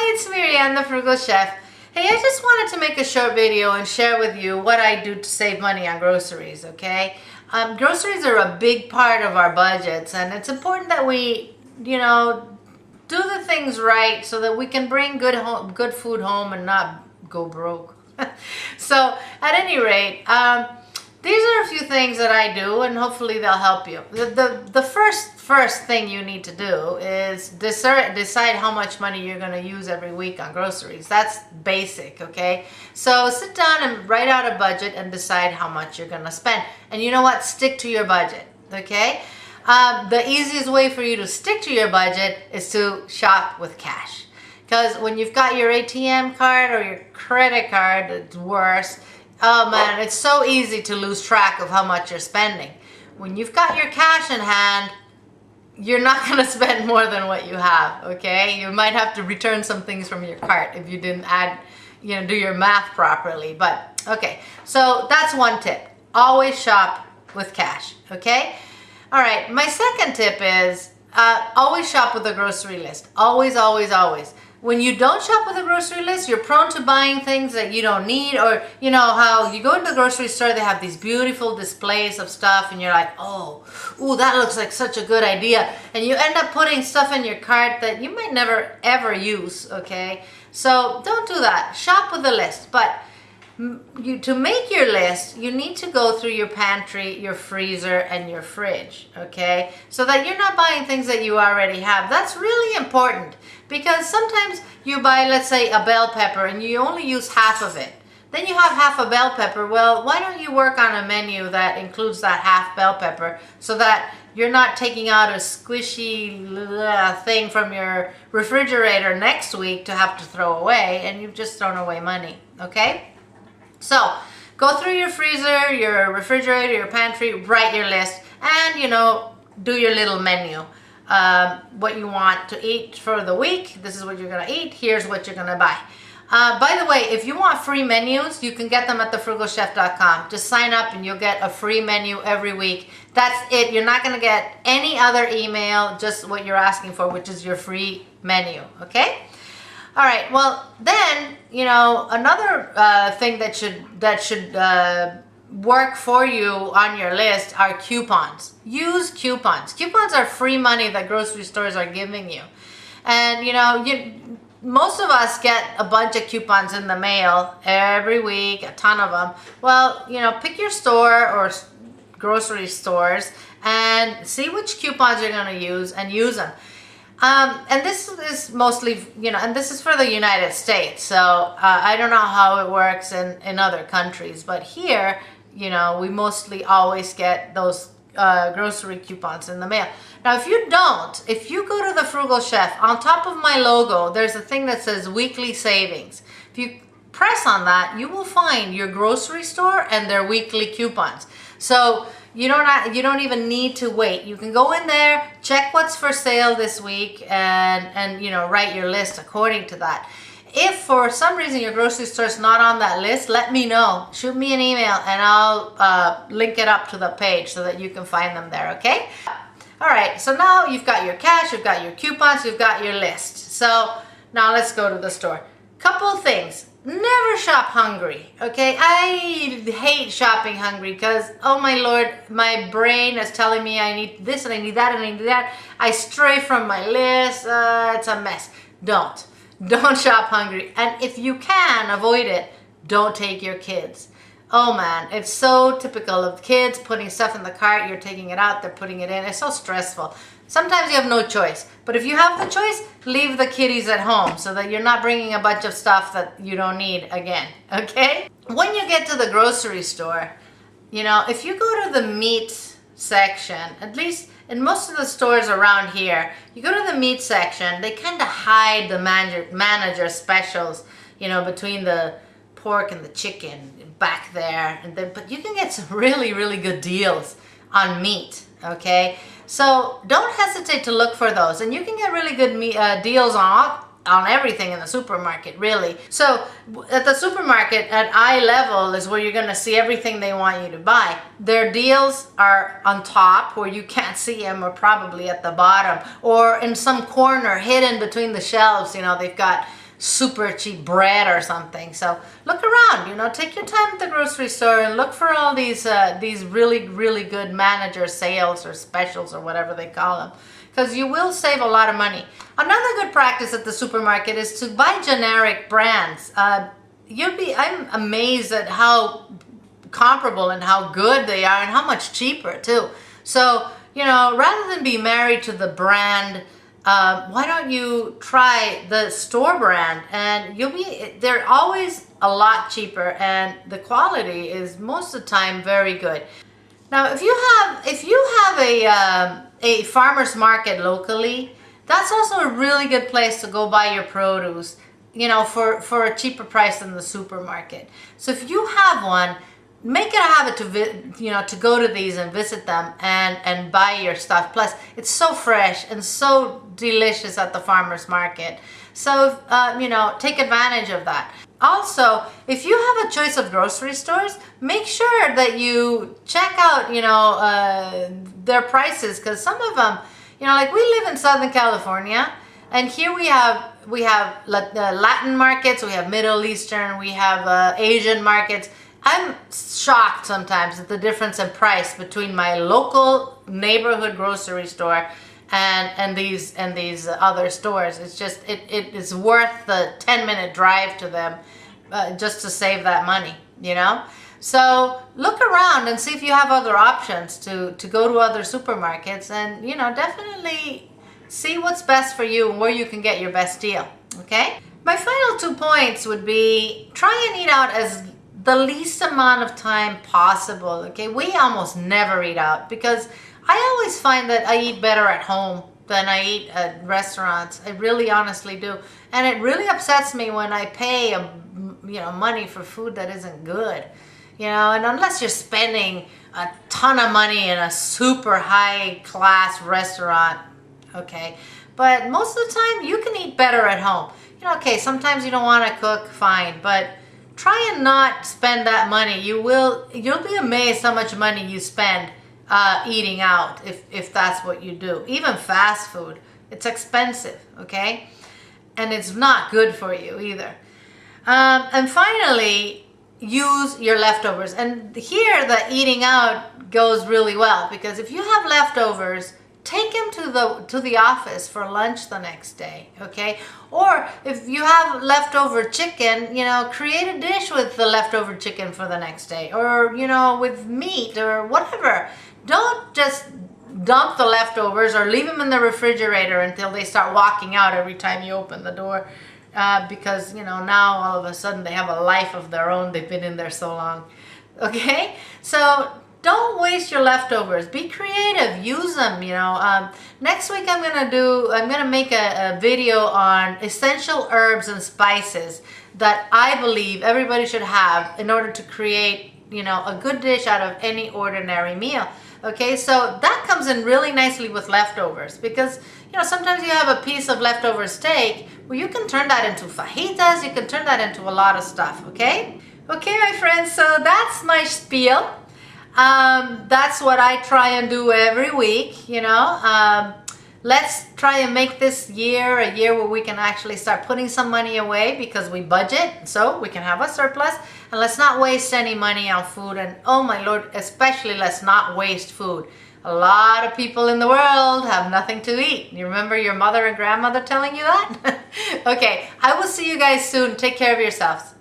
Hi, it's Miriam, the Frugal Chef. Hey, I just wanted to make a short video and share with you what I do to save money on groceries, okay? Groceries are a big part of our budgets, and it's important that we, do the things right so that we can bring good food home and not go broke. So, at any rate, these are a few things that I do, and hopefully they'll help you. The first thing you need to do is decide how much money you're going to use every week on groceries. That's basic, okay? So sit down and write out a budget and decide how much you're going to spend. And you know what? Stick to your budget, okay? The easiest way for you to stick to your budget is to shop with cash. Because when you've got your ATM card or your credit card, it's worse. Oh man, it's so easy to lose track of how much you're spending. When you've got your cash in hand, you're not going to spend more than what you have, okay? You might have to return some things from your cart if you didn't do your math properly. But, okay, so that's one tip. Always shop with cash, okay? All right, my second tip is always shop with a grocery list. Always, always, always. When you don't shop with a grocery list, you're prone to buying things that you don't need, or you know how you go into the grocery store, they have these beautiful displays of stuff and you're like, ooh, that looks like such a good idea. And you end up putting stuff in your cart that you might never ever use, okay? So don't do that. Shop with a list. But to make your list, you need to go through your pantry, your freezer, and your fridge, okay? So that you're not buying things that you already have. That's really important because sometimes you buy, let's say, a bell pepper and you only use half of it. Then you have half a bell pepper. Well, why don't you work on a menu that includes that half bell pepper so that you're not taking out a squishy thing from your refrigerator next week to have to throw away, and you've just thrown away money, okay? So, go through your freezer, your refrigerator, your pantry, write your list, and, do your little menu. What you want to eat for the week, this is what you're going to eat, here's what you're going to buy. By the way, if you want free menus, you can get them at thefrugalchef.com. Just sign up and you'll get a free menu every week. That's it. You're not going to get any other email, just what you're asking for, which is your free menu, okay? All right, well, then, another thing that should work for you on your list are coupons. Use coupons. Coupons are free money that grocery stores are giving you. And, most of us get a bunch of coupons in the mail every week, a ton of them. Well, pick your store or grocery stores and see which coupons you're going to use and use them. And this is mostly, and this is for the United States, so I don't know how it works in other countries, but here, we mostly always get those grocery coupons in the mail. Now, if you go to the Frugal Chef, on top of my logo, there's a thing that says weekly savings. If you press on that, you will find your grocery store and their weekly coupons. So you don't even need to wait. You can go in there, check what's for sale this week, and write your list according to that. If for some reason your grocery store is not on that list, let me know. Shoot me an email and I'll link it up to the page so that you can find them there, okay? All right, so now you've got your cash, you've got your coupons, you've got your list. So now let's go to the store. Couple things. Never shop hungry, okay? I hate shopping hungry because, oh my Lord, my brain is telling me I need this and I need that and I need that. I stray from my list. It's a mess. Don't shop hungry. And if you can avoid it, don't take your kids. Oh man, it's so typical of kids putting stuff in the cart, you're taking it out, they're putting it in. It's so stressful. Sometimes you have no choice. But if you have the choice, leave the kiddies at home so that you're not bringing a bunch of stuff that you don't need again, okay? When you get to the grocery store, if you go to the meat section, at least in most of the stores around here, you go to the meat section, they kind of hide the manager specials, between the pork and the chicken back there. But you can get some really, really good deals on meat, okay? So don't hesitate to look for those. And you can get really good deals on everything in the supermarket, really. So at the supermarket at eye level is where you're going to see everything they want you to buy. Their deals are on top where you can't see them, or probably at the bottom, or in some corner hidden between the shelves. They've got super cheap bread or something. So look around, take your time at the grocery store and look for all these really, really good manager sales or specials or whatever they call them, because you will save a lot of money. Another good practice at the supermarket is to buy generic brands. I'm amazed at how comparable and how good they are and how much cheaper too. So, rather than be married to the brand, why don't you try the store brand, and they're always a lot cheaper, and the quality is most of the time very good. Now, if you have a farmer's market locally, that's also a really good place to go buy your produce, for a cheaper price than the supermarket. So if you have one, make it a habit to go to these and visit them and buy your stuff. Plus, it's so fresh and so delicious at the farmer's market. So, take advantage of that. Also, if you have a choice of grocery stores, make sure that you check out, their prices, because some of them, like we live in Southern California, and here we have Latin markets, we have Middle Eastern, we have Asian markets. I'm shocked sometimes at the difference in price between my local neighborhood grocery store and these other stores. It's just it is worth the 10-minute drive to them just to save that money, So look around and see if you have other options to go to other supermarkets, and definitely see what's best for you and where you can get your best deal. Okay? My final 2 points would be try and eat out as the least amount of time possible. Okay, we almost never eat out because I always find that I eat better at home than I eat at restaurants. I really honestly do. And it really upsets me when I pay money for food that isn't good. And unless you're spending a ton of money in a super high class restaurant, okay. But most of the time you can eat better at home. Okay, sometimes you don't want to cook, fine, but try and not spend that money. You'll be amazed how much money you spend eating out if that's what you do. Even fast food, it's expensive, okay? And it's not good for you either. And finally, use your leftovers. And here the eating out goes really well, because if you have leftovers, take them to the office for lunch the next day, okay? Or if you have leftover chicken, create a dish with the leftover chicken for the next day, or with meat or whatever. Don't just dump the leftovers or leave them in the refrigerator until they start walking out every time you open the door, because now all of a sudden they have a life of their own. They've been in there so long. Okay, so don't waste your leftovers. Be creative. Use them. Next week I'm gonna make a video on essential herbs and spices that I believe everybody should have in order to create a good dish out of any ordinary meal. Okay, so that comes in really nicely with leftovers, because sometimes you have a piece of leftover steak. Well, you can turn that into fajitas. You can turn that into a lot of stuff. Okay, my friends. So that's my spiel. That's what I try and do every week, Let's try and make this year a year where we can actually start putting some money away, because we budget, so we can have a surplus. And let's not waste any money on food. And oh my Lord, especially let's not waste food. A lot of people in the world have nothing to eat. You remember your mother and grandmother telling you that? Okay, I will see you guys soon. Take care of yourselves.